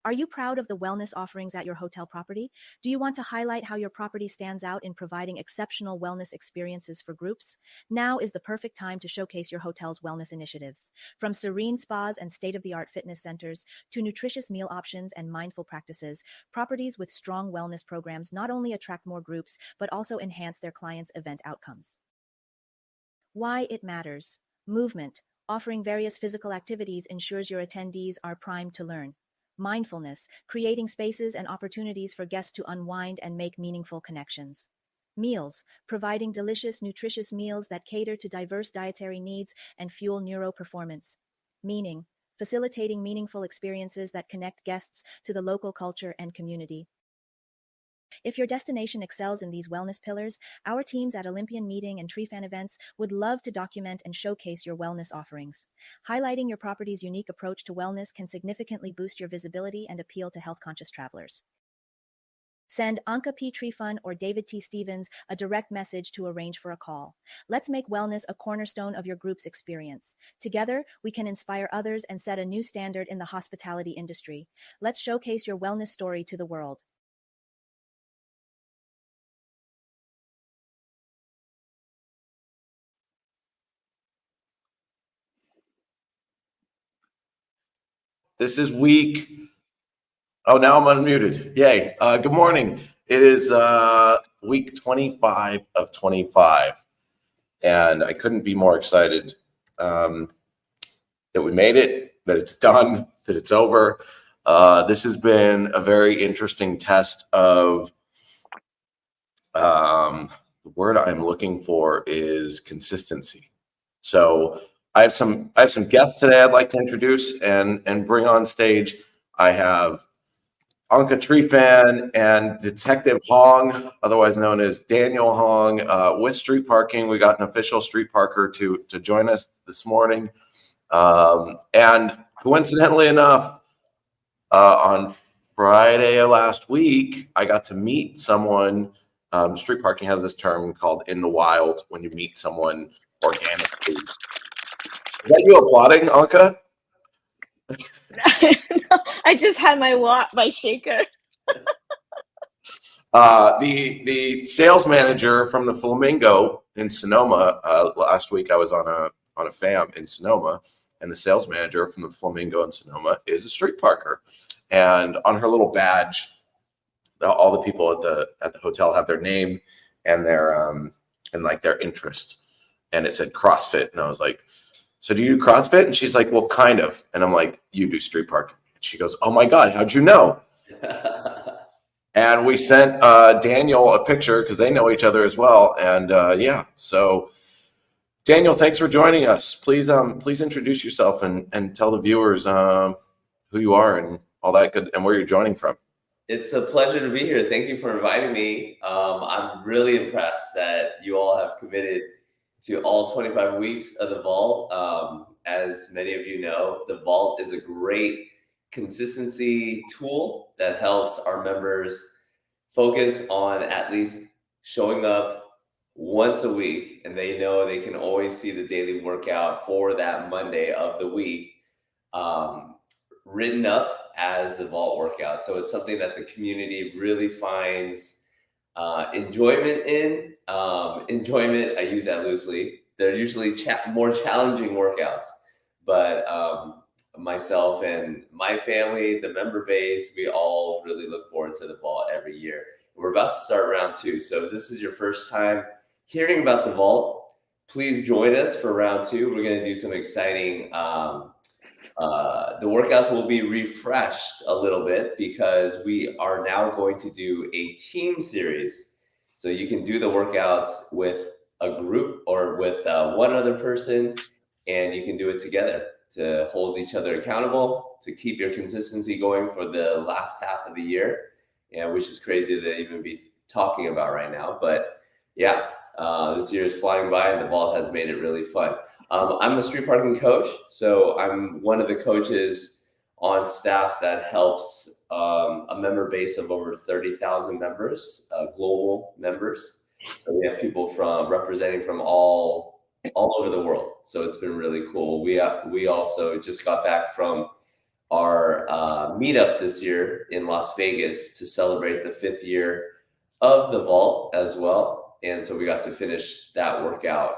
Are you proud of the wellness offerings at your hotel property? Do you want to highlight how your property stands out in providing exceptional wellness experiences for groups? Now is the perfect time to showcase your hotel's wellness initiatives. From serene spas and state-of-the-art fitness centers to nutritious meal options and mindful practices, properties with strong wellness programs not only attract more groups, but also enhance their clients' event outcomes. Why it matters. Movement. Offering various physical activities ensures your attendees are primed to learn. Mindfulness, creating spaces and opportunities for guests to unwind and make meaningful connections. Meals, providing delicious, nutritious meals that cater to diverse dietary needs and fuel neuro-performance. Meaning, facilitating meaningful experiences that connect guests to the local culture and community. If your destination excels in these wellness pillars, our teams at Olympian Meeting and TreeFan Events would love to document and showcase your wellness offerings. Highlighting your property's unique approach to wellness can significantly boost your visibility and appeal to health-conscious travelers. Send Anka P. Trefun or David T. Stevens a direct message to arrange for a call. Let's make wellness a cornerstone of your group's experience. Together, we can inspire others and set a new standard in the hospitality industry. Let's showcase your wellness story to the world. This is week. Oh, now I'm unmuted. Yay. Good morning. It is week 25 of 25. And I couldn't be more excited that we made it, that it's done, that it's over. This has been a very interesting test of the word I'm looking for is consistency. So I have some guests today I'd like to introduce and bring on stage. I have Anka Trefun and Detective Hong, otherwise known as Daniel Hong, with Street Parking. We got an official Street Parker to join us this morning. And coincidentally enough, on Friday of last week, I got to meet someone. Street Parking has this term called in the wild, when you meet someone organically. Is that you applauding, Anka? I just had my shaker. The sales manager from the Flamingo in Sonoma. Last week I was on a FAM in Sonoma, and the sales manager from the Flamingo in Sonoma is a Street Parker. And on her little badge, all the people at the hotel have their name and their and like their interest, and it said CrossFit, and I was like, so do you do CrossFit? And she's like, well, kind of. And I'm like, you do Street Parking? And she goes, oh my God, how'd you know? And we sent Daniel a picture because they know each other as well. And yeah, so Daniel, thanks for joining us. Please introduce yourself and tell the viewers who you are and all that good and where you're joining from. It's a pleasure to be here. Thank you for inviting me. I'm really impressed that you all have committed to all 25 weeks of the Vault. As many of you know, the Vault is a great consistency tool that helps our members focus on at least showing up once a week, and they know they can always see the daily workout for that Monday of the week written up as the Vault workout. So it's something that the community really finds enjoyment in. Enjoyment, I use that loosely. They're usually more challenging workouts, but myself and my family, the member base, we all really look forward to the Vault every year. We're about to start round 2. So if this is your first time hearing about the Vault, please join us for round 2. We're going to do some exciting, the workouts will be refreshed a little bit because we are now going to do a team series. So you can do the workouts with a group or with one other person, and you can do it together to hold each other accountable, to keep your consistency going for the last half of the year, which is crazy to even be talking about right now. But yeah, this year is flying by, and the Vault has made it really fun. I'm a Street Parking coach, so I'm one of the coaches on staff that helps a member base of over 30,000 members, global members. So we have people representing from all over the world. So it's been really cool. We also just got back from our meetup this year in Las Vegas to celebrate the 5th year of the vault as well. And so we got to finish that workout.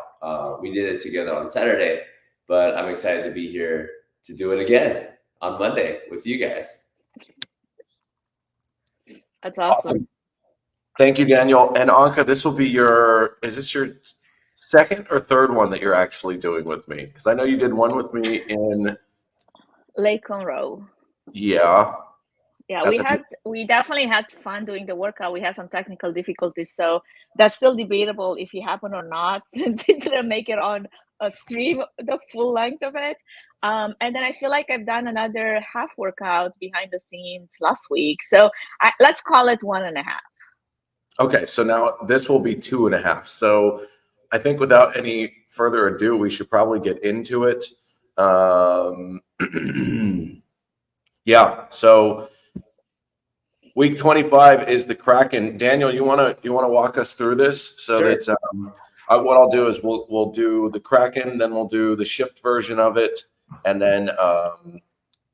We did it together on Saturday, but I'm excited to be here to do it again on Monday with you guys. That's awesome. Thank you, Daniel. And Anka, this will be is this your second or third one that you're actually doing with me? Because I know you did one with me in Lake Conroe. Yeah. Yeah, we definitely had fun doing the workout. We had some technical difficulties, so that's still debatable if it happened or not, since it didn't make it on a stream the full length of it. And then I feel like I've done another half workout behind the scenes last week, so let's call it 1.5. Okay, so now this will be 2.5. So I think without any further ado, we should probably get into it. Yeah, so week 25 is the Kraken. Daniel, you wanna walk us through this so Sure. that what I'll do is we'll do the Kraken, then we'll do the shift version of it, and then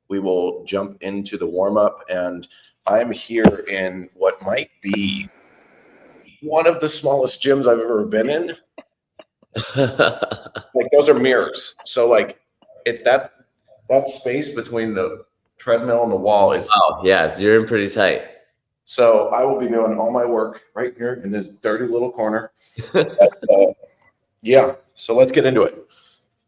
we will jump into the warm up. And I'm here in what might be one of the smallest gyms I've ever been in. Like those are mirrors, so like it's that space between the treadmill and the wall is. Oh yeah, you're in pretty tight. So I will be doing all my work right here in this dirty little corner. But, yeah, so let's get into it.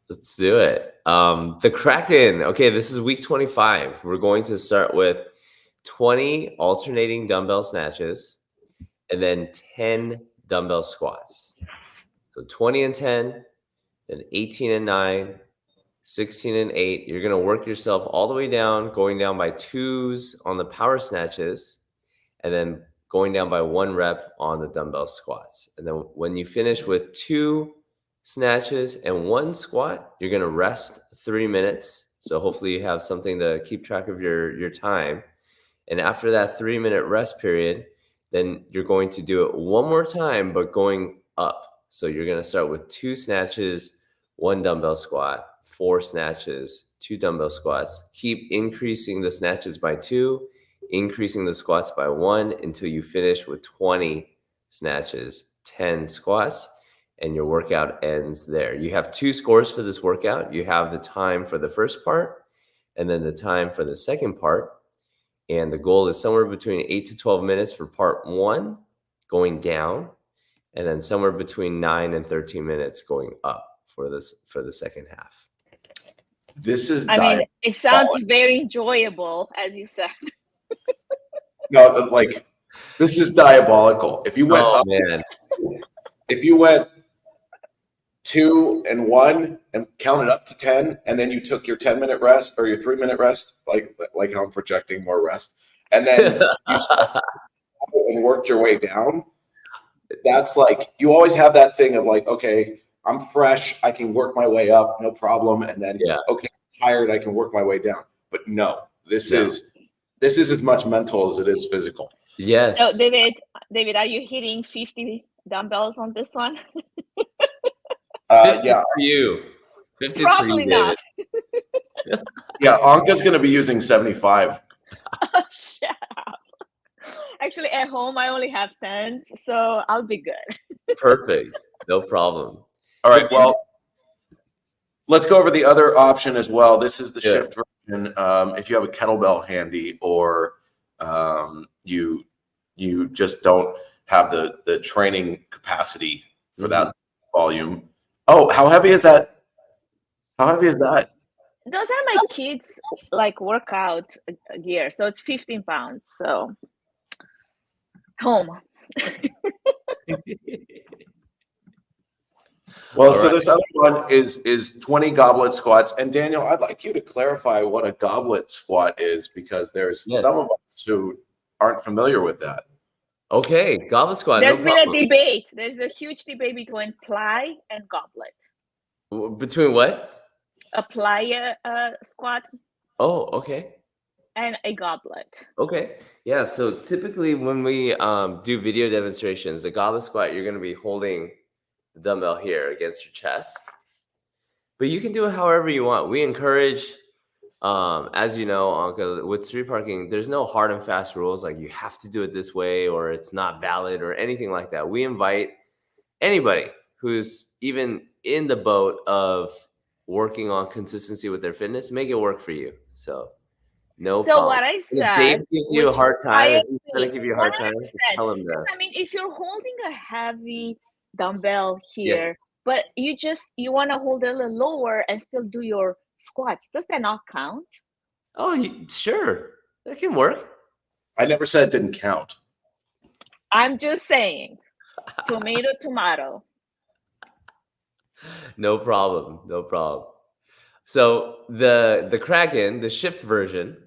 Let's do it. The Kraken. Okay, this is week 25. We're going to start with 20 alternating dumbbell snatches and then 10 dumbbell squats. So 20 and 10, then 18 and 9, 16 and 8. You're going to work yourself all the way down, going down by 2s on the power snatches, and then going down by 1 rep on the dumbbell squats. And then when you finish with 2 snatches and 1 squat, you're going to rest 3 minutes. So hopefully you have something to keep track of your time. And after that 3-minute rest period, then you're going to do it one more time, but going up. So you're going to start with 2 snatches, 1 dumbbell squat, 4 snatches, 2 dumbbell squats. Keep increasing the snatches by 2, increasing the squats by 1 until you finish with 20 snatches, 10 squats, and your workout ends there. You have 2 scores for this workout. You have the time for the first part and then the time for the second part. And the goal is somewhere between 8 to 12 minutes for part 1, going down, and then somewhere between 9 and 13 minutes going up for the second half. This is it sounds very enjoyable, as you said. No, like this is diabolical. If you went up, man. If you went 2 and 1 and counted up to 10, and then you took your 10-minute rest or your 3-minute rest, like how I'm projecting more rest, and then you and worked your way down. That's like you always have that thing of like, okay, I'm fresh, I can work my way up, no problem, and then okay, I'm tired, I can work my way down. But no, this is as much mental as it is physical. Yes. So David, are you hitting 50 dumbbells on this one? 50 yeah, for you. 50 Probably for you, not. Yeah, Anka's going to be using 75. Oh, shut up. Actually, at home, I only have 10, so I'll be good. Perfect. No problem. All right, well, let's go over the other option as well. This is the Good. shift version. If you have a kettlebell handy or you just don't have the training capacity for that volume. Oh, how heavy is that? How heavy is that? Those are my kids' like workout gear, so it's 15 pounds. So home. Well, so this other one is 20 goblet squats. And Daniel, I'd like you to clarify what a goblet squat is, because there's some of us who aren't familiar with that. Okay, goblet squat. There's been a debate. There's a huge debate between ply and goblet. Between what? A ply squat. Oh, okay. And a goblet. Okay. Yeah. So typically when we do video demonstrations, the goblet squat, you're going to be holding the dumbbell here against your chest. But you can do it however you want. We encourage As you know, Anka, with street parking, there's no hard and fast rules like you have to do it this way or it's not valid or anything like that. We invite anybody who's even in the boat of working on consistency with their fitness, make it work for you. So no So problem. what I And if said, Dave gives you a which hard I time, if he's trying agree, to give you a hard time, just 100%. tell him that. Because I mean, if you're holding a heavy dumbbell Yes. here, but you want to hold it a little lower and still do your squats, does that not count? Oh, sure. That can work. I never said it didn't count. I'm just saying, tomato, tomato. No problem. No problem. So the Kraken, the shift version,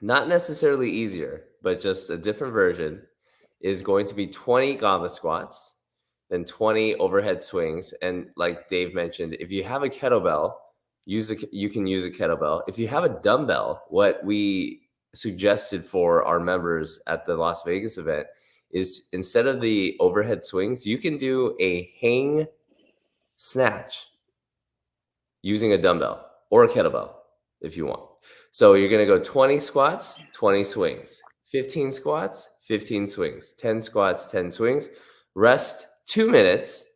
not necessarily easier, but just a different version, is going to be 20 gauntlet squats, then 20 overhead swings. And like Dave mentioned, if you have a kettlebell, you can use a kettlebell. If you have a dumbbell, what we suggested for our members at the Las Vegas event is instead of the overhead swings, you can do a hang snatch using a dumbbell or a kettlebell if you want. So you're going to go 20 squats, 20 swings, 15 squats, 15 swings, 10 squats, 10 swings, rest 2 minutes,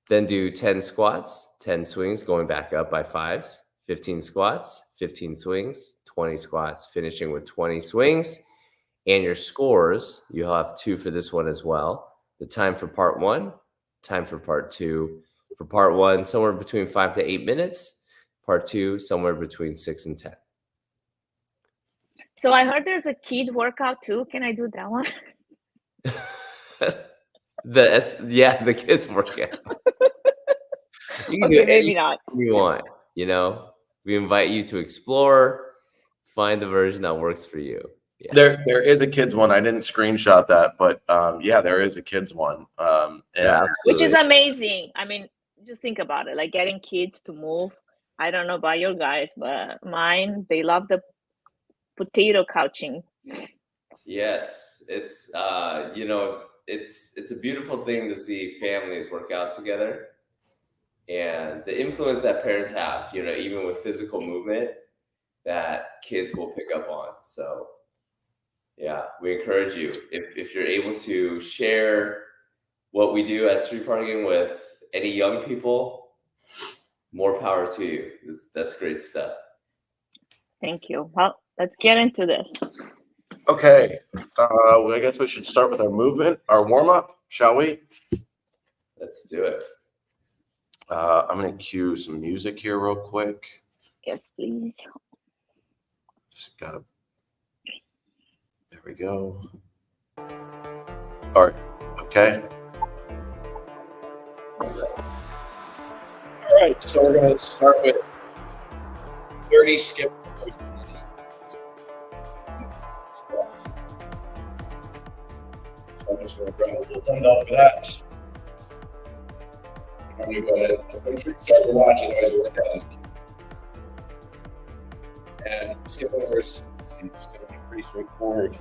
then do 10 squats, 10 swings, going back up by fives, 15 squats, 15 swings, 20 squats, finishing with 20 swings. And your scores, you'll have 2 for this one as well. The time for part 1, time for part 2. For part 1, somewhere between 5 to 8 minutes. Part 2, somewhere between 6 and 10. So I heard there's a kid workout too. Can I do that one? The kids workout. You can Okay, do maybe not. anything you want. You know, we invite you to explore, find the version that works for you. Yeah. There is a kids one. I didn't screenshot that, but yeah, there is a kids one. Yeah, which is amazing. I mean, just think about it, like getting kids to move. I don't know about your guys, but mine, they love the potato couching. Yes, it's it's a beautiful thing to see families work out together, and the influence that parents have, even with physical movement, that kids will pick up on. So yeah, we encourage you, if you're able to share what we do at street parking with any young people, more power to you. That's great stuff. Thank you. Well, let's get into this. Okay, I guess we should start with our movement, our warm-up, shall we? Let's do it. I'm going to cue some music here real quick. Yes, please. Just gotta. There we go. All right. Okay. All right. So we're going to start with 30 skip. So I'm just going to grab a little dumbbell for that. I'm going to go ahead and make sure you start to watch, otherwise the workout is. And skip overs, just going to be pretty straightforward.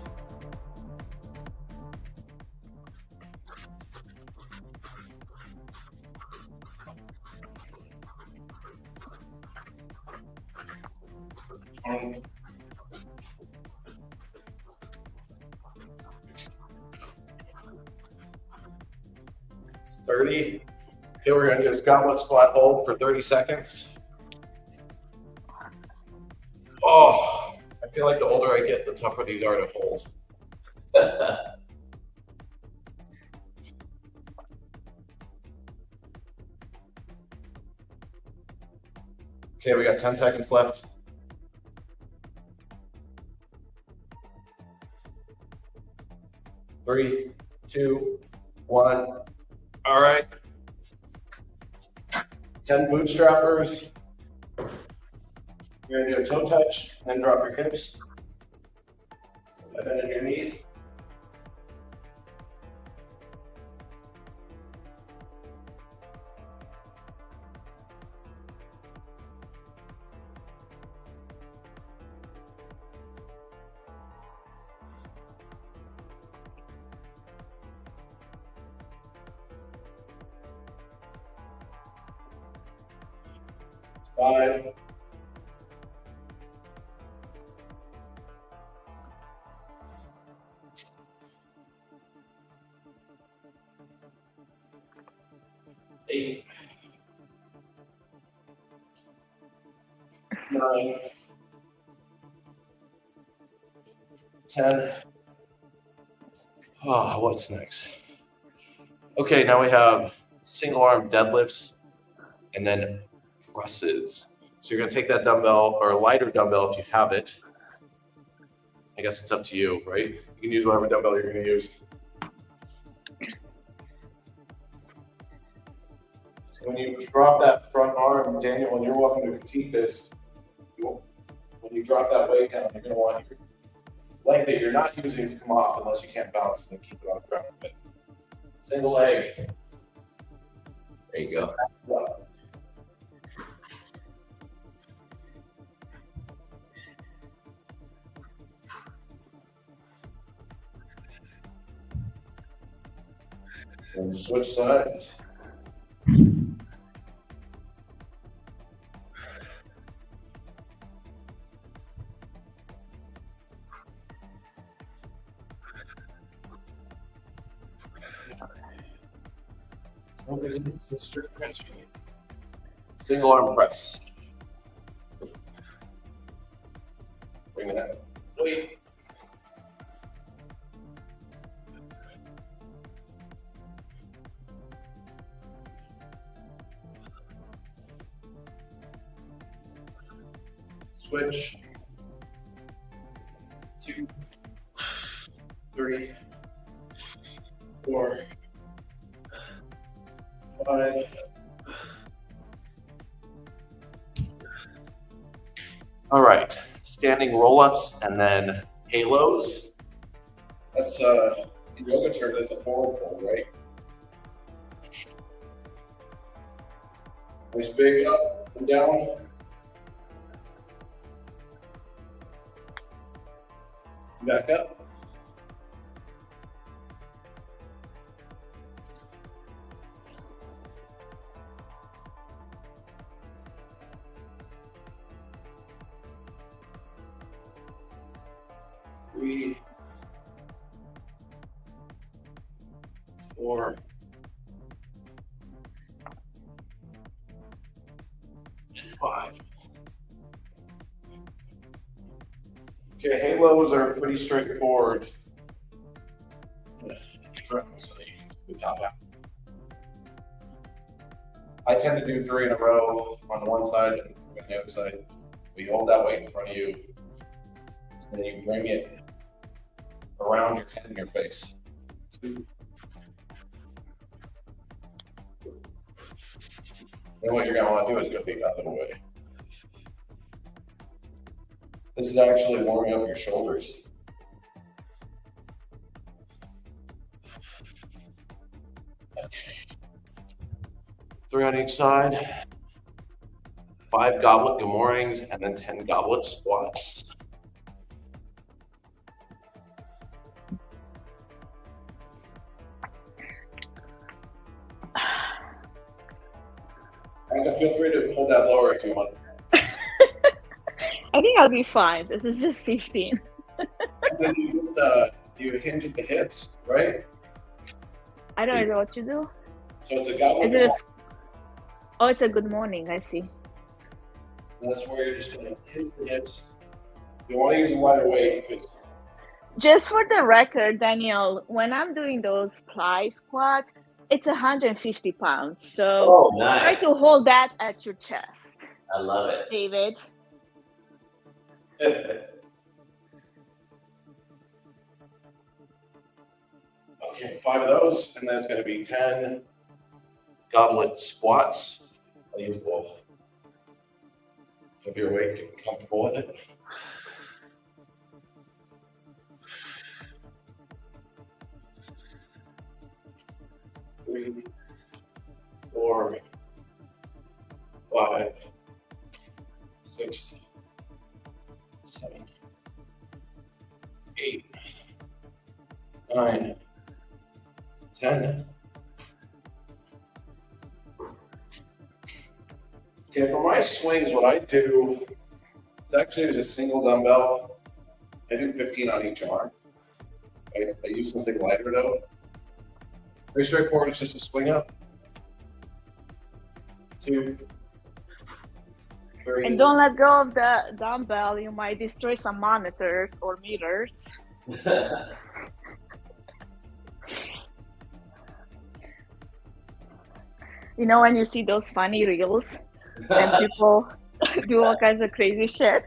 It's 30. Okay, we're going to do a goblet squat hold for 30 seconds. Oh, I feel like the older I get, the tougher these are to hold. Okay, we got 10 seconds left. Three, two, one. All right. 10 bootstrappers. You're gonna do a toe touch, then drop your hips. Bend in your knees. Five, 8, 9, 10. Oh, what's next? Okay, now we have single arm deadlifts and then presses. So you're going to take that dumbbell or a lighter dumbbell if you have it. I guess it's up to you, right? You can use whatever dumbbell you're going to use. So when you drop that front arm, Daniel, when you're welcome to critique this, when you drop that weight down, you're going to want your leg that you're not using to come off unless you can't balance and keep it on the ground. But single leg. There you go. And switch sides. It's a strict press. Single arm press. Bring that weight. Switch. 2, 3, 4, 5. All right, standing roll-ups and then halos. That's in yoga terms, that's a forward fold, right? Nice big up and down. Back up. Three, 4, and 5. Okay, halos are pretty straightforward. So you can see the top half. I tend to do 3 in a row on one side and on the other side. But you hold that weight in front of you, and then you bring it around your head and your face. 2. And what you're going to want to do is go the other way. This is actually warming up your shoulders. Okay. 3 on each side. 5 goblet good mornings, and then 10 goblet squats. Feel free to hold that lower if you want. I think I'll be fine. This is just 15. And then you hinge at the hips, right? I don't know what you do. So it's a goblet. Is it oh, it's a good morning. I see. And that's where you're just going to hinge the hips. You want to use a lighter weight because. Just for the record, Daniel, when I'm doing those plie squats, it's 150 pounds. So nice. Try to hold that at your chest. I love it. David. Okay, 5 of those, and then it's going to be 10 goblet squats. Usable. If you're awake, get comfortable with it. Three, 4, 5, 6, 7, 8, 9, 10. Okay, for my swings, what I do is actually just a single dumbbell. I do 15 on each arm. I use something lighter though. Very straightforward, it's just a swing up. 2, 3. And don't let go of the dumbbell. You might destroy some monitors or meters. You know, when you see those funny reels and people do all kinds of crazy shit.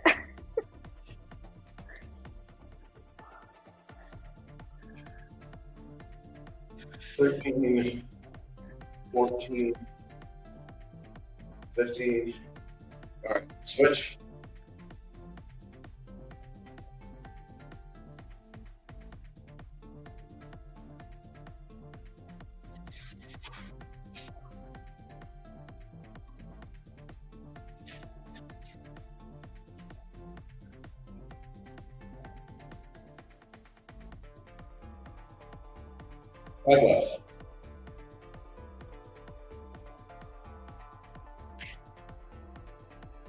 13, 14, 15. All right, switch. Right left.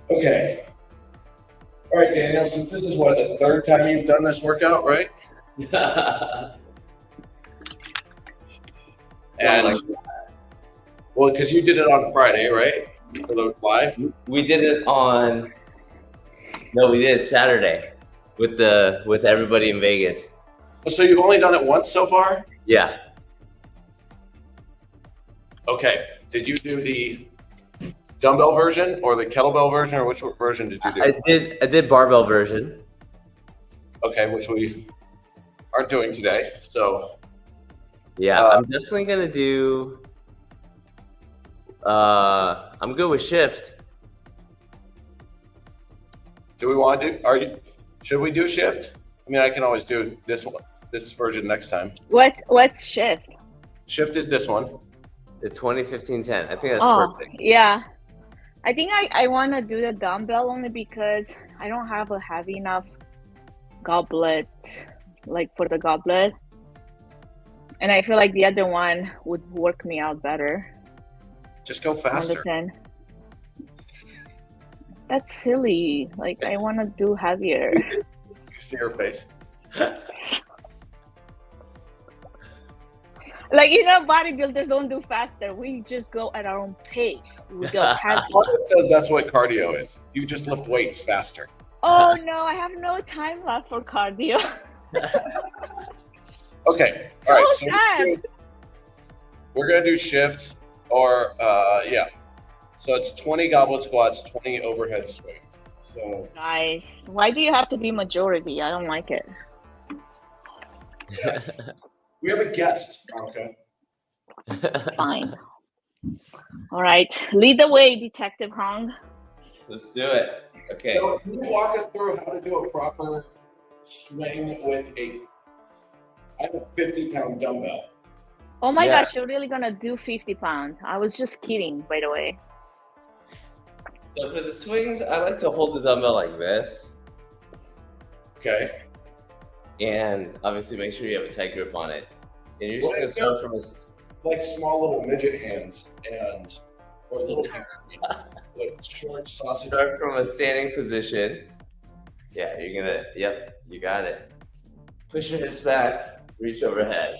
Okay. All right, Daniel, since this is what, the third time you've done this workout, right? And well, because you did it on Friday, right? For the live? We did it on, no, we did it Saturday with everybody in Vegas. So you've only done it once so far? Yeah. Okay. Did you do the dumbbell version or the kettlebell version, or which version did you do? I did barbell version. Okay, which we aren't doing today. So yeah, I'm definitely gonna do. I'm good with shift. Do we want to do? Should we do shift? I mean, I can always do this one, this version next time. What's shift? Shift is this one. The 20-15-10. I think that's perfect. Yeah. I think I want to do the dumbbell only because I don't have a heavy enough goblet, like for the goblet. And I feel like the other one would work me out better. Just go faster. 10. That's silly. Like, I want to do heavier. See your face. Like, you know, bodybuilders don't do faster. We just go at our own pace. We go heavy. It says that's what cardio is. You just lift weights faster. Oh, no, I have no time left for cardio. Okay. So all right. sad. So we're going to do shift or, yeah. So it's 20 goblet squats, 20 overhead swings. So Nice. Why do you have to be majority? I don't like it. yeah. We have a guest, Monica. Fine. All right. Lead the way, Detective Hong. Let's do it. Okay. So can you walk us through how to do a proper swing with I have a 50-pound dumbbell. Oh my Yeah. gosh, you're really going to do 50 pounds. I was just kidding, by the way. So for the swings, I like to hold the dumbbell like this, Okay. and obviously make sure you have a tight grip on it. And you're just What gonna is start from a. Like small little midget hands or little hands with short sausage. Start from a standing position. Yeah, you're gonna. Yep, you got it. Push your hips back. Reach overhead.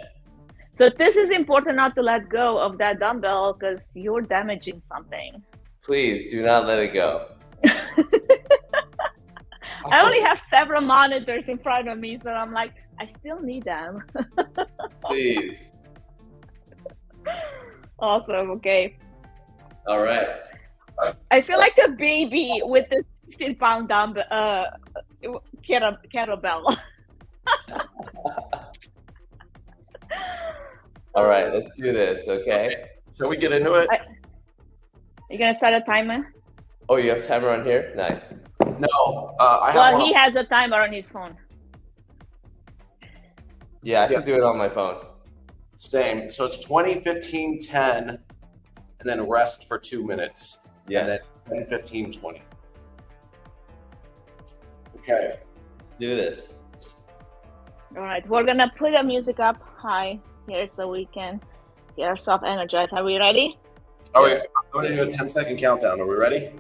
So this is important not to let go of that dumbbell because you're damaging something. Please do not let it go. I only have several monitors in front of me, so I'm like, I still need them. Please. Awesome. Okay. All right. I feel like a baby with the 15-pound dumbbell, kettlebell. All right, let's do this. Okay. Shall we get into it? You gonna set a timer? Oh, you have timer on here? Nice. No. I have Well, one. he has a timer on his phone. Yeah, I can Yes. do it on my phone. Same. So it's 20, 15, 10, and then rest for 2 minutes. Yes. And then 10, 15, 20. Okay. Let's do this. All right, we're gonna put the music up high here so we can get ourselves energized. Are we ready? All right. Yes. I'm going to do a 10-second countdown. Are we ready?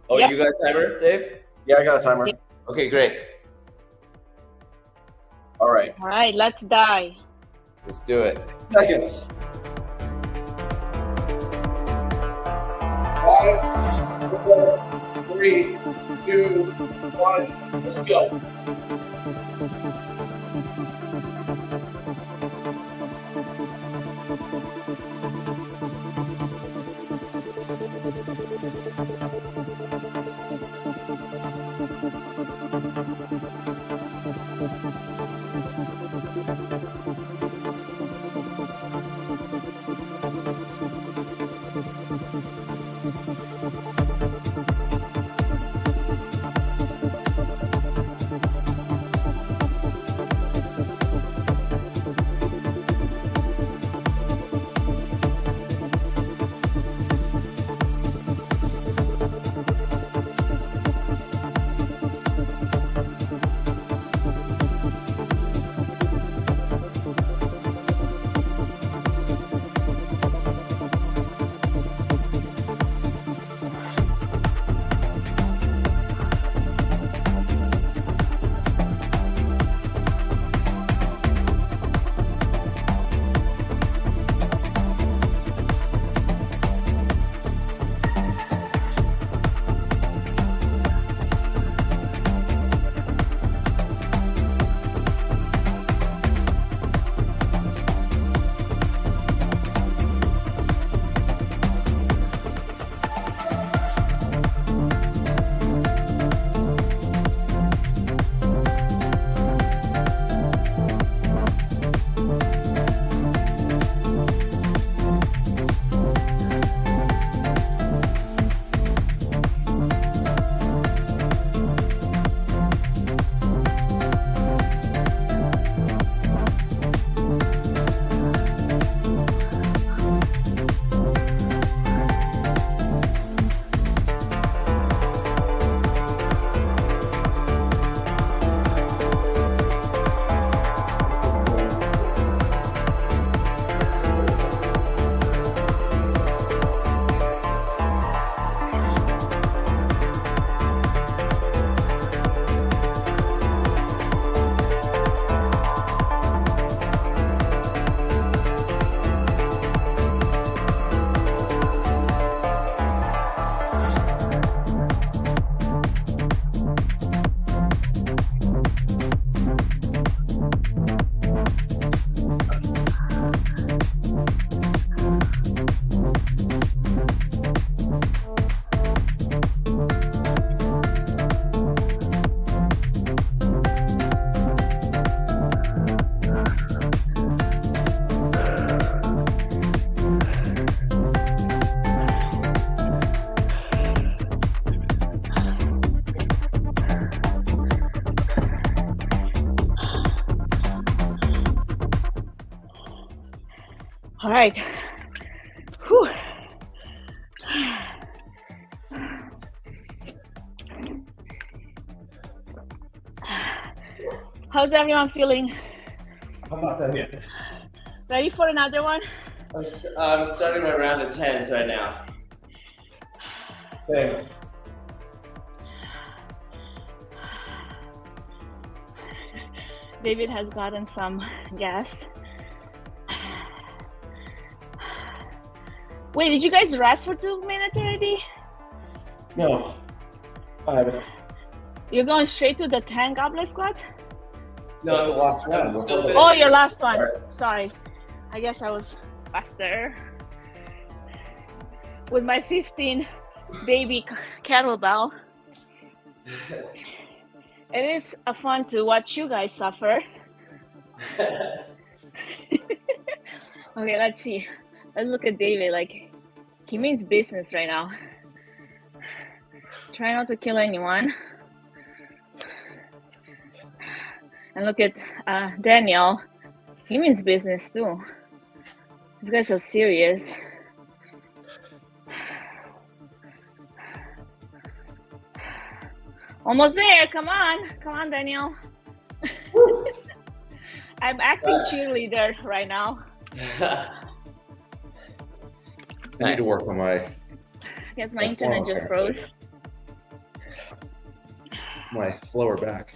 Oh, Yep. you got a timer, Dave? Yeah, I got a timer. Okay, great. All right. All right, let's die. Let's do it. Seconds. 5, 5, 4, 3, 2, 1, let's go. All right. Whew. How's everyone feeling? I'm not done yet. Ready for another one? I'm starting my round of 10s right now. Same. David has gotten some gas. Wait, did you guys rest for 2 minutes already? No, I haven't. You're going straight to the 10 goblet squats? No, That's the last one. I'm still Oh, finishing. your last one. Sorry. I guess I was faster. With my 15 baby kettlebell. It is fun to watch you guys suffer. Okay, let's see. Let's look at David. Like, he means business right now. Try not to kill anyone. And look at Daniel. He means business too. These guys are serious. Almost there. Come on, Daniel. I'm acting cheerleader right now. I need to work on my I guess my internet just froze. lower back.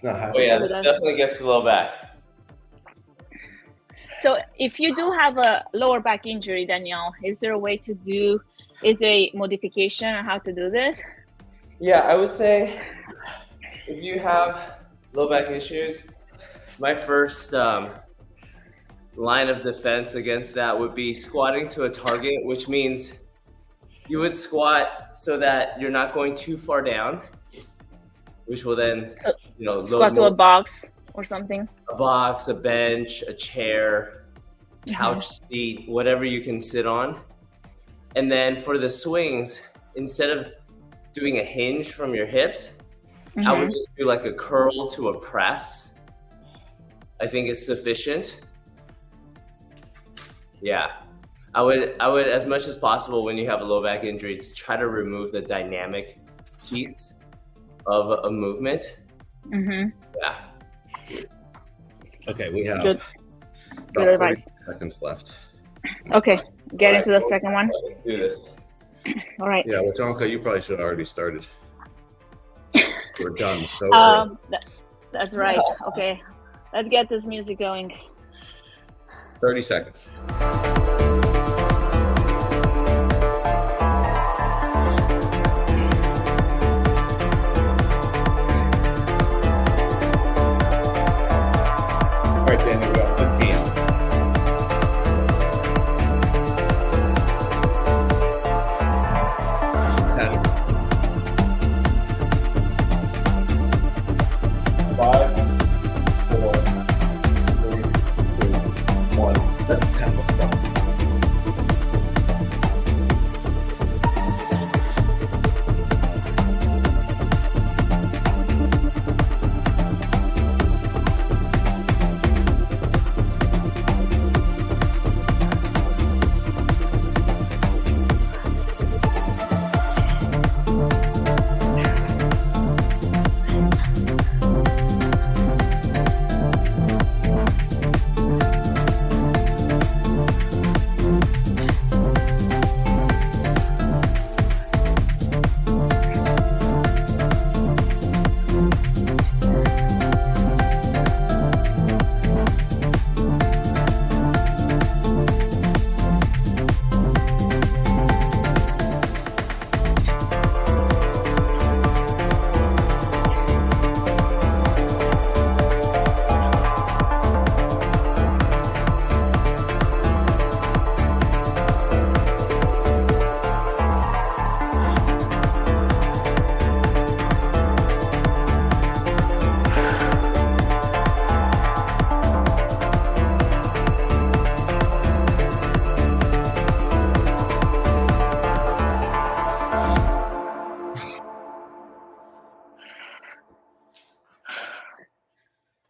Not Oh happy. yeah, this definitely gets the low back. So if you do have a lower back injury, Danielle, is there a way to do Is there a modification on how to do this? Yeah, I would say if you have low back issues, my first line of defense against that would be squatting to a target, which means you would squat so that you're not going too far down, which will then, squat to a box or something. A box, a bench, a chair, couch seat, whatever you can sit on. And then for the swings, instead of doing a hinge from your hips, I would just do like a curl to a press. I think it's sufficient. Yeah. I would, as much as possible when you have a low back injury, to try to remove the dynamic piece of a movement. Yeah. Okay, we have Good about advice. 40 seconds left. Okay, get into the second one. Let's do this. All right. Yeah, well, Jonka, you probably should have already started. We're done so early. That's right. Okay, let's get this music going. 30 seconds. All right, Danny, we got 15. 10. 5, 4, 3, 2, 1. That's 10. Let's go.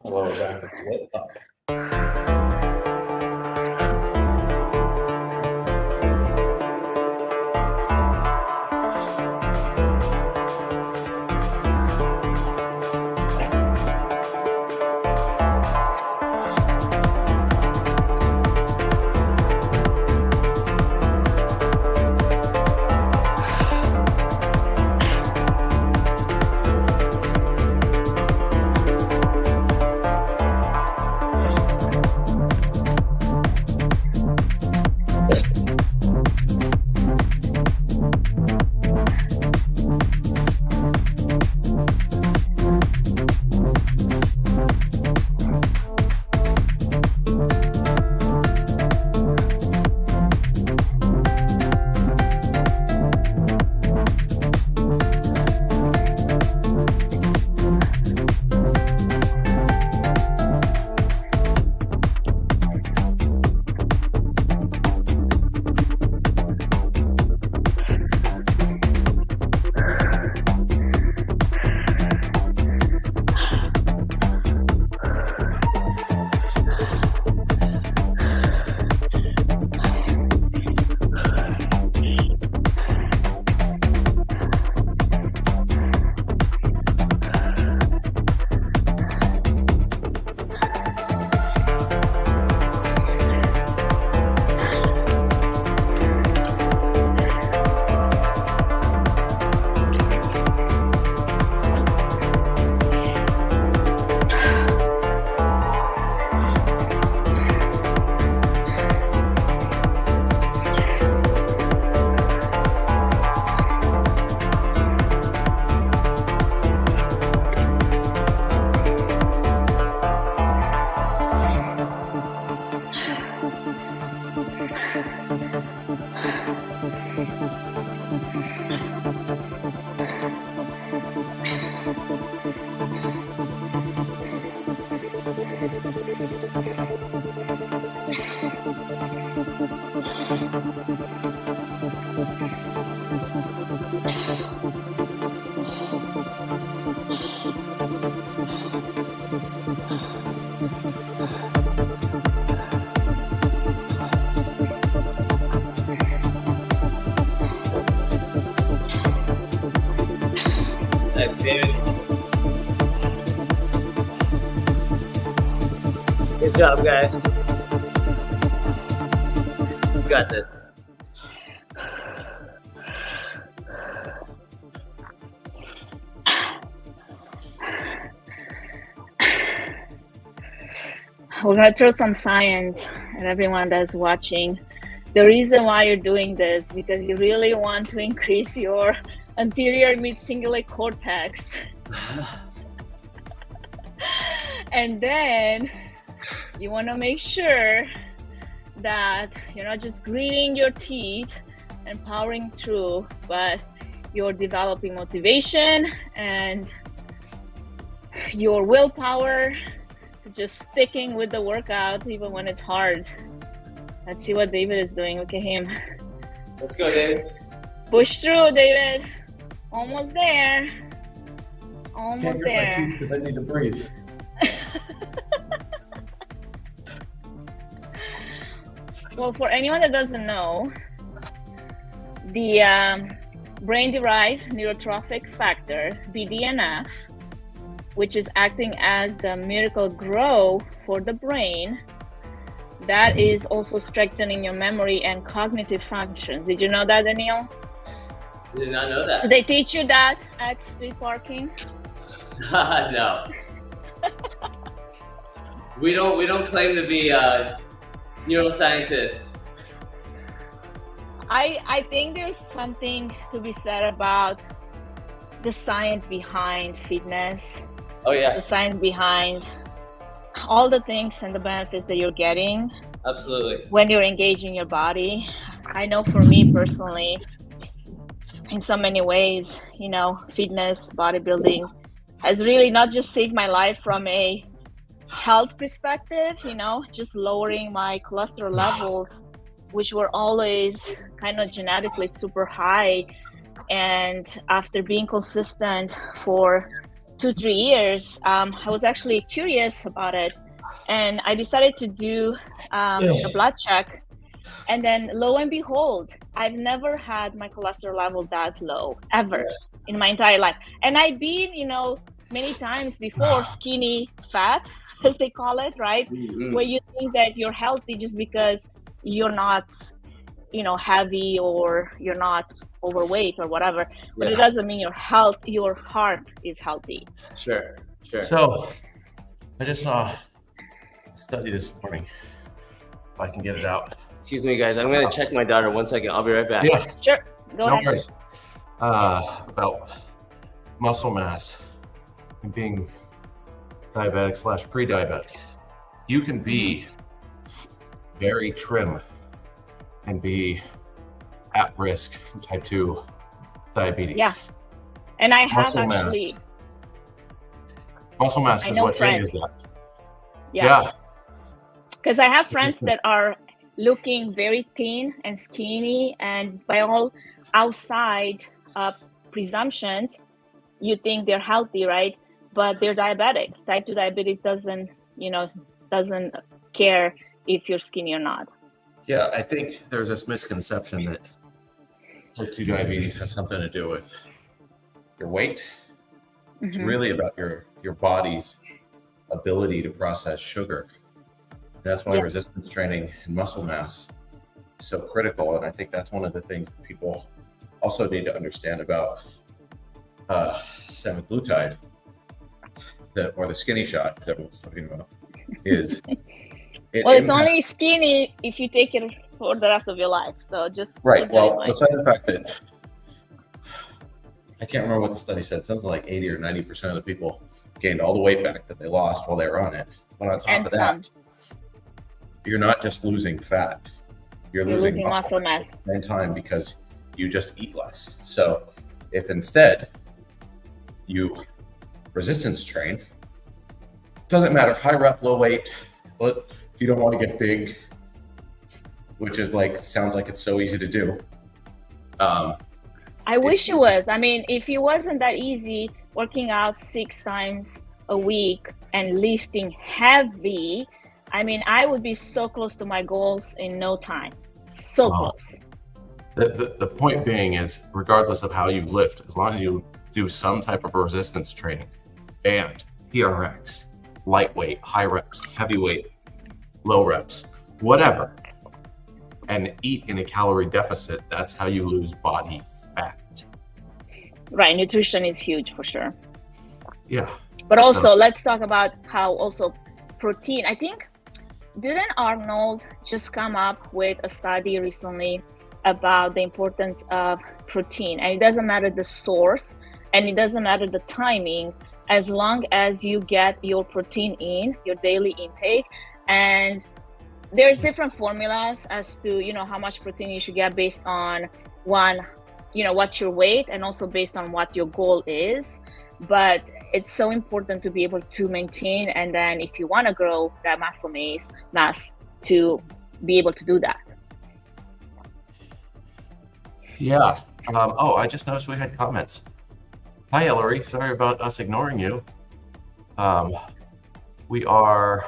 The lower back is lit up. Thanks, David. Good job, guys. You got this. We're going to throw some science at everyone that's watching. The reason why you're doing this, because you really want to increase your anterior mid-cingulate cortex. And then you want to make sure that you're not just gritting your teeth and powering through, but you're developing motivation and your willpower to just sticking with the workout even when it's hard. Let's see what David is doing. Look at him. Let's go, David. Push through, David. Almost there. Almost there. Because I need to breathe. Well, for anyone that doesn't know, the brain-derived neurotrophic factor, BDNF, which is acting as the miracle grow for the brain, that is also strengthening your memory and cognitive functions. Did you know that, Daniel? Did not know that. Did they teach you that at street parking? No. We don't claim to be neuroscientists. I think there's something to be said about the science behind fitness. Oh yeah, The science behind all the things and the benefits that you're getting absolutely. when you're engaging your body. I know for me personally, in so many ways, you know, fitness, bodybuilding has really not just saved my life from a health perspective, you know, just lowering my cholesterol levels, which were always kind of genetically super high. And after being consistent for 2-3 years, I was actually curious about it, and I decided to do a blood check. And then lo and behold, I've never had my cholesterol level that low ever in my entire life. And I've been, you know, many times before skinny fat, as they call it, right? Mm-hmm. Where you think that you're healthy just because you're not, you know, heavy or you're not overweight or whatever. But it doesn't mean your heart is healthy. Sure. So, I just saw a study this morning. If I can get it out. Excuse me, guys. I'm gonna check my daughter 1 second. I'll be right back. Yeah, Sure, go no ahead. worries. About muscle mass and being diabetic / pre-diabetic. You can be very trim and be at risk from type 2 diabetes. Yeah. And I have Muscle actually, mass. Muscle mass I is know what friends. changes that. yeah. Because I have friends Resistance. that are looking very thin and skinny, and by all outside presumptions, you think they're healthy, right? But they're diabetic. Type 2 diabetes doesn't care if you're skinny or not. Yeah, I think there's this misconception that type 2 diabetes has something to do with your weight. It's really about your body's ability to process sugar. That's why resistance training and muscle mass is so critical. And I think that's one of the things that people also need to understand about semaglutide, or the skinny shot that everyone's talking about, is it's only skinny if you take it for the rest of your life. So just right. Well, besides the fact that I can't remember what the study said, something like 80 or 90% of the people gained all the weight back that they lost while they were on it. But on top of that, you're not just losing fat. you're losing losing muscle mass. at the same time because you just eat less. So if instead you resistance train, doesn't matter, high rep, low weight, but if you don't want to get big, which is like, sounds like it's so easy to do. I wish it was. I mean, if it wasn't that easy, working out 6 times a week and lifting heavy, I mean, I would be so close to my goals in no time. So close. The point being is, regardless of how you lift, as long as you do some type of resistance training, band, TRX, lightweight, high reps, heavyweight, low reps, whatever, and eat in a calorie deficit, that's how you lose body fat. Right, nutrition is huge for sure. Yeah. But also, let's talk about how also protein, I think, didn't Arnold just come up with a study recently about the importance of protein? And it doesn't matter the source and it doesn't matter the timing, as long as you get your protein in, your daily intake. And there's different formulas as to, you know, how much protein you should get based on one, you know, what's your weight, and also based on what your goal is. But it's so important to be able to maintain, and then if you want to grow that muscle mass, to be able to do that. Yeah. Oh, I just noticed we had comments. Hi, Hillary. Sorry about us ignoring you. We are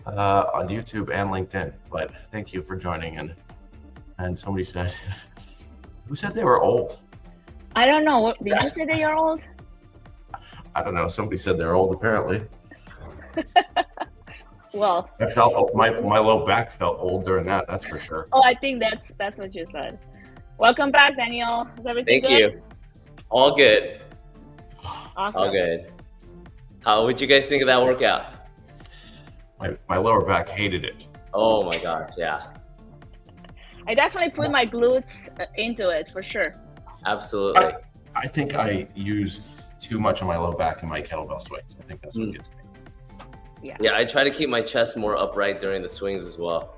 on YouTube and LinkedIn, but thank you for joining in. And somebody said, who said they were old? I don't know. Did you say that you're old? I don't know. Somebody said they're old, apparently. Well, I felt my low back felt old during that. That's for sure. Oh, I think that's what you said. Welcome back, Daniel. Is everything Thank good? you. All good. Awesome. All good. How would you guys think of that workout? My lower back hated it. Oh my gosh, yeah. I definitely put my glutes into it for sure. Absolutely. I think I use too much of my low back in my kettlebell swings. I think that's what gets me. Yeah, I try to keep my chest more upright during the swings as well.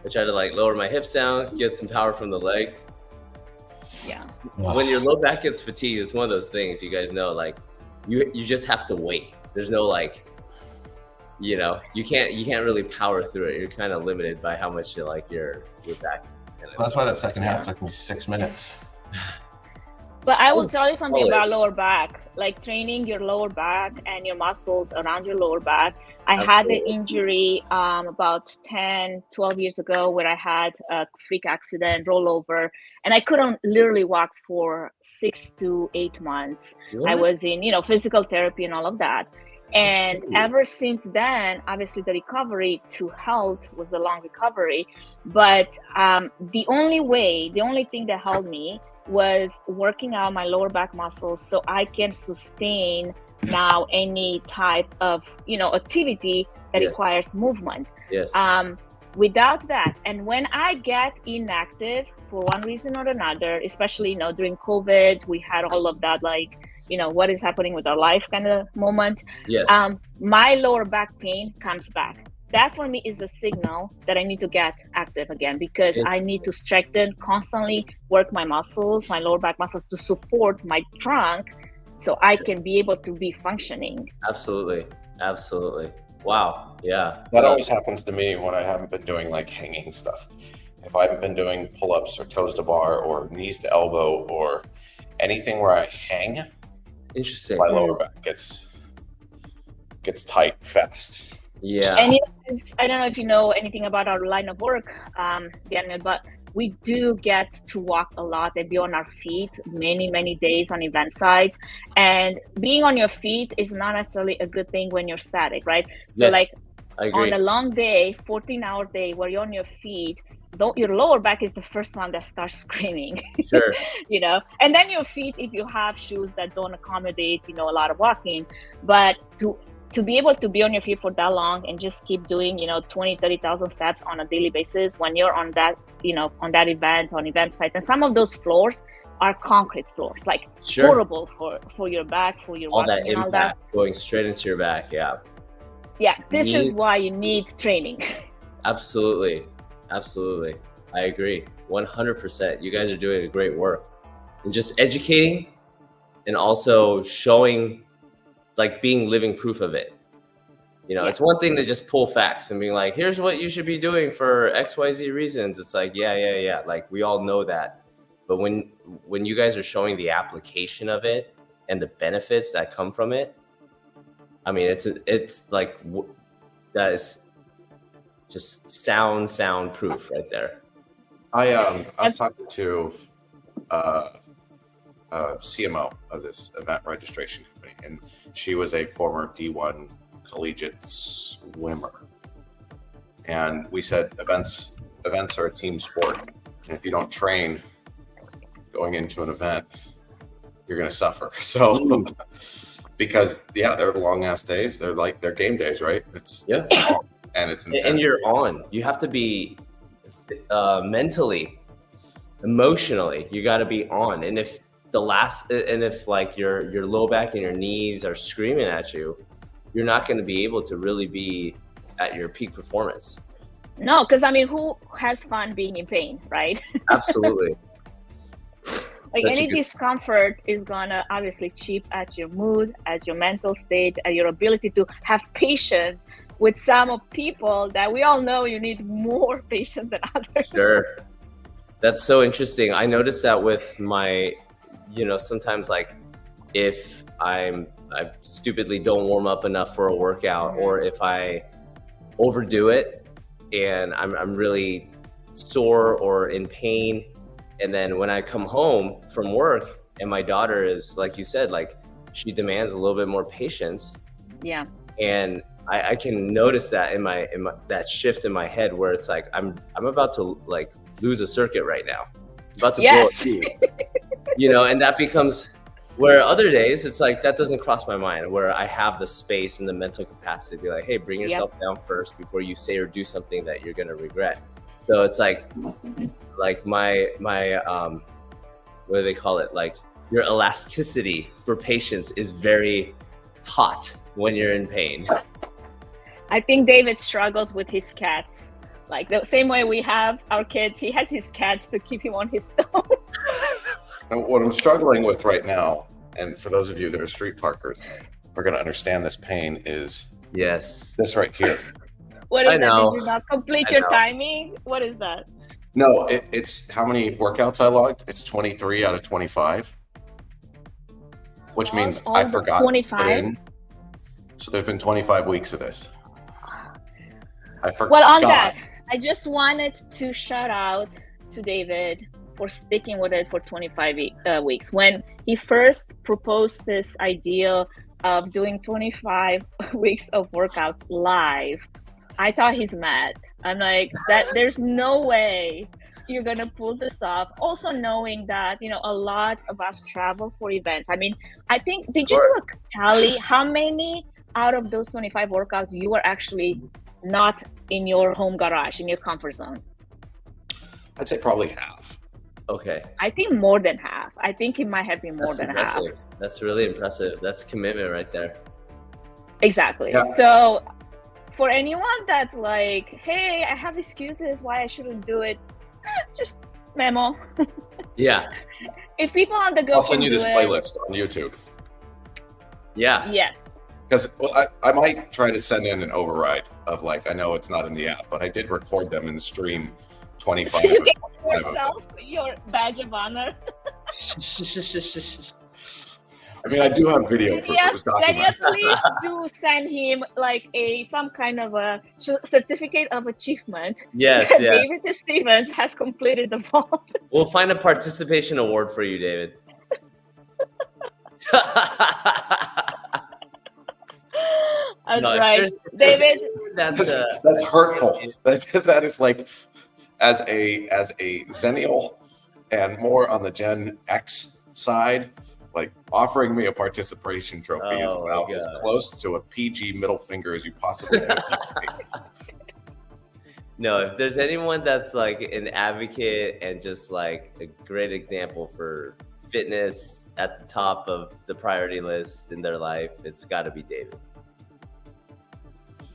I try to like lower my hips down, get some power from the legs. Yeah. When your low back gets fatigued, it's one of those things, you guys know, like you just have to wait. There's no like, you know, you can't really power through it. You're kind of limited by how much you like your back. That's why that second half took me 6 minutes. But I will tell you something about lower back, like training your lower back and your muscles around your lower back. I had an injury about 10, 12 years ago where I had a freak accident, rollover, and I couldn't literally walk for 6 to 8 months. What? I was in, you know, physical therapy and all of that. And ever since then, obviously the recovery to health was a long recovery. But the only thing that helped me was working out my lower back muscles so I can sustain now any type of, you know, activity that requires movement. Yes. Without that, and when I get inactive for one reason or another, especially, you know, during COVID, we had all of that, like, you know, what is happening with our life kind of moment. Yes. My lower back pain comes back. That for me is a signal that I need to get active again, because I need to strengthen, constantly work my muscles, my lower back muscles, to support my trunk so I can be able to be functioning. Absolutely. Absolutely. Wow. Yeah. That always happens to me when I haven't been doing like hanging stuff. If I haven't been doing pull-ups or toes to bar or knees to elbow or anything where I hang, Interesting. my lower back gets tight fast. Yeah. And I don't know if you know anything about our line of work, Daniel, but we do get to walk a lot and be on our feet many days on event sites. And being on your feet is not necessarily a good thing when you're static, right? So Yes, like I agree. on a long day, 14-hour day where you're on your feet, your lower back is the first one that starts screaming. Sure. You know, and then your feet, if you have shoes that don't accommodate, you know, a lot of walking, but to be able to be on your feet for that long and just keep doing, you know, 20, 30,000 steps on a daily basis when you're on that, you know, on that event, on event site. And some of those floors are concrete floors, like horrible for your back, for your all that walking and impact all that. going straight into your back. Yeah. Yeah. This is why you need training. Absolutely. Absolutely. I agree. 100%. You guys are doing a great work. And just educating and also showing, like being living proof of it. You know, it's one thing to just pull facts and being like, here's what you should be doing for XYZ reasons. It's like, yeah. Like we all know that. But when you guys are showing the application of it and the benefits that come from it, I mean, it's like, that is just sound proof right there. I was talking to CMO of this event registration company, and she was a former D1 collegiate swimmer. And we said events are a team sport. And if you don't train going into an event, you're going to suffer. So, because they're long ass days. They're game days, right? It's long, and it's intense. And you're on. You have to be mentally, emotionally. You got to be on. And if like your low back and your knees are screaming at you, you're not going to be able to really be at your peak performance. No, because I mean, who has fun being in pain, right? Absolutely. Like any discomfort is gonna obviously chip at your mood, at your mental state, at your ability to have patience with some of people that we all know you need more patience than others. Sure. That's so interesting. I noticed that with my, sometimes like if I stupidly don't warm up enough for a workout, or if I overdo it and I'm really sore or in pain, and then when I come home from work and my daughter is, like you said, like she demands a little bit more patience. Yeah. And I can notice that in my that shift in my head where it's like I'm about to like lose a circuit right now. I'm about to blow a fuse. And that becomes where other days it's like that doesn't cross my mind, where I have the space and the mental capacity to be like, hey, bring yourself down first before you say or do something that you're gonna regret. So it's like my what do they call it? Like your elasticity for patience is very taut when you're in pain. I think David struggles with his cats. Like the same way we have our kids, he has his cats to keep him on his toes. And what I'm struggling with right now, and for those of you that are street parkers, are going to understand this pain, is this right here. What is that? Did you not complete your timing? What is that? No, it's how many workouts I logged. It's 23 out of 25, which means I forgot 25? To put in. So there's been 25 weeks of this. I forgot. Well, on that, I just wanted to shout out to David for sticking with it for 25 weeks. When he first proposed this idea of doing 25 weeks of workouts live, I thought he's mad. I'm like, there's no way you're gonna pull this off. Also knowing that, a lot of us travel for events. I mean, I think, did you do a tally how many out of those 25 workouts you were actually not in your home garage, in your comfort zone? I'd say probably half. Okay. I think more than half. I think it might have been more than half. That's really impressive. That's commitment right there. Exactly. Yeah. So for anyone that's like, hey, I have excuses why I shouldn't do it, just memo. Yeah. If people on the go, I'll send you this playlist on YouTube. Yeah. Yes. Because I might try to send in an override of like, I know it's not in the app, but I did record them in the stream 25 you or 25 yourself your badge of honor. I mean, I do have video proof. Daniel, please do send him like some kind of a certificate of achievement. Yes, David Stevens has completed the vault. We'll find a participation award for you, David. That's right, David. That's hurtful. That is like, as a Zennial and more on the Gen X side, like offering me a participation trophy is about as close to a PG middle finger as you possibly could. No, if there's anyone that's like an advocate and just like a great example for fitness at the top of the priority list in their life, it's got to be David.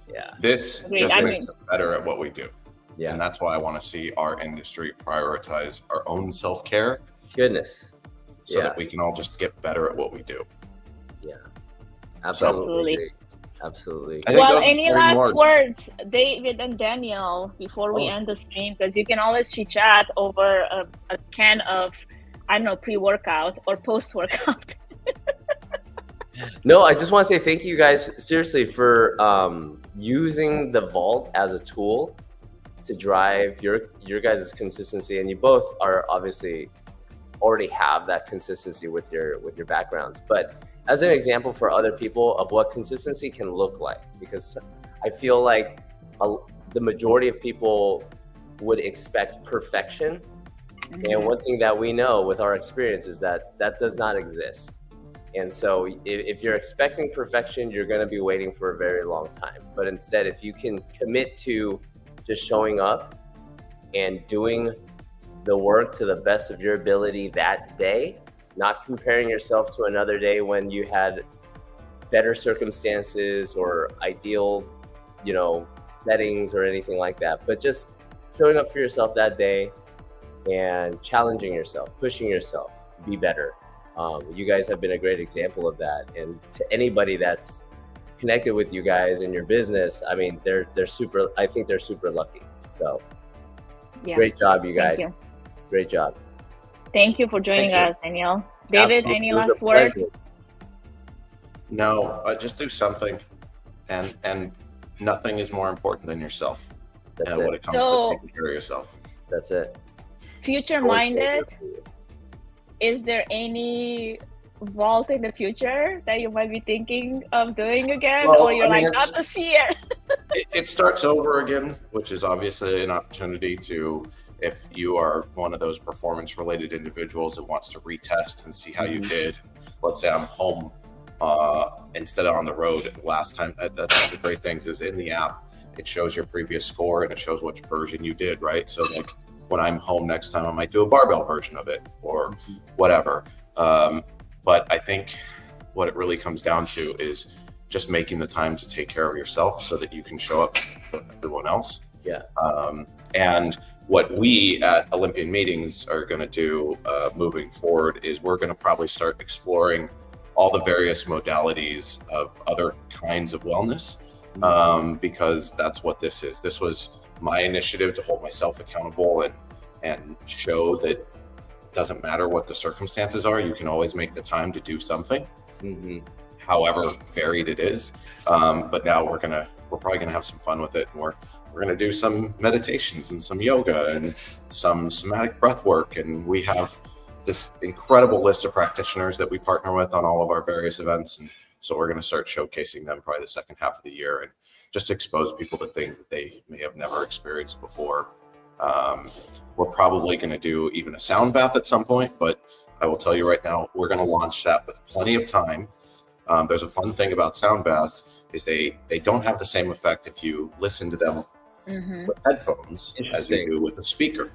Yeah. This just makes us better at what we do. Yeah. And that's why I want to see our industry prioritize our own self-care. Goodness. So that we can all just get better at what we do. Yeah. Absolutely. Absolutely. Well, any last words, David and Daniel, before we end the stream? Because you can always chit chat over a can of, I don't know, pre-workout or post-workout. No, I just want to say thank you guys seriously for using the vault as a tool to drive your guys' consistency. And you both are obviously already have that consistency with your backgrounds, but as an example for other people of what consistency can look like, because I feel like the majority of people would expect perfection. And one thing that we know with our experience is that does not exist. And so if you're expecting perfection, you're going to be waiting for a very long time. But instead, if you can commit to just showing up and doing the work to the best of your ability that day, not comparing yourself to another day when you had better circumstances or ideal, settings or anything like that, but just showing up for yourself that day and challenging yourself, pushing yourself to be better. You guys have been a great example of that. And to anybody that's connected with you guys in your business, I mean, I think they're super lucky. So great job, you guys. Thank you. Great job. Thank you for joining us, Daniel. David, any last words? No, just do something, and nothing is more important than yourself. That's when it comes to taking care of yourself. That's it. Future-minded, is there any vault in the future that you might be thinking of doing again, or you're not this year? It starts over again, which is obviously an opportunity to, if you are one of those performance-related individuals that wants to retest and see how you did. Let's say I'm home instead of on the road last time. That's one of the great things is in the app, it shows your previous score and it shows which version you did, right? So like when I'm home next time, I might do a barbell version of it or whatever. But I think what it really comes down to is just making the time to take care of yourself so that you can show up for everyone else. Yeah. And what we at Olympian Meetings are going to do moving forward is we're going to probably start exploring all the various modalities of other kinds of wellness, because that's what this is. This was my initiative to hold myself accountable and show that it doesn't matter what the circumstances are, you can always make the time to do something, however varied it is. But now we're probably gonna have some fun with it. And we're gonna do some meditations and some yoga and some somatic breath work. And we have this incredible list of practitioners that we partner with on all of our various events. And so we're gonna start showcasing them probably the second half of the year and just expose people to things that they may have never experienced before. We're probably going to do even a sound bath at some point, but I will tell you right now, we're going to launch that with plenty of time. There's a fun thing about sound baths is they don't have the same effect if you listen to them with headphones as you do with a speaker,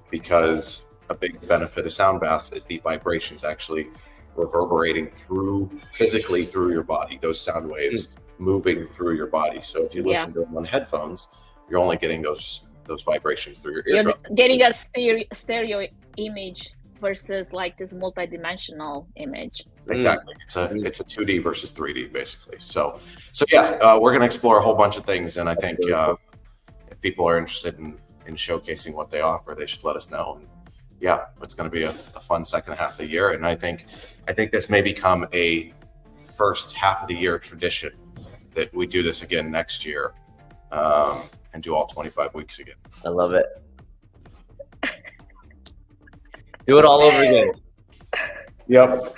because a big benefit of sound baths is the vibrations actually reverberating physically through your body, those sound waves moving through your body. So if you listen to them on headphones, you're only getting those vibrations through your eardrum. You're getting a stereo image versus like this multi-dimensional image. Exactly. It's a 2D versus 3D basically. So yeah, we're going to explore a whole bunch of things. And I think if people are interested in showcasing what they offer, they should let us know. And yeah, it's going to be a fun second half of the year. And I think this may become a first half of the year tradition that we do this again next year. And do all 25 weeks again. I love it. Do it all over again. Yep.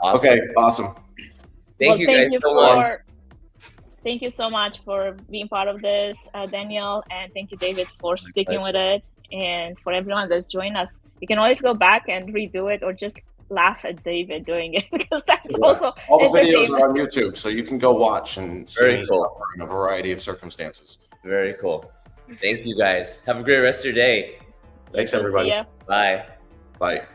Awesome. Okay, awesome. Thank you guys so much. Thank you so much for being part of this, Daniel, and thank you, David, for sticking with it. And for everyone that's joined us, you can always go back and redo it or just laugh at David doing it, because that's also all the videos are on YouTube, so you can go watch and see me in a variety of circumstances. Very cool. Thank you guys. Have a great rest of your day. Thanks everybody. Bye. Bye.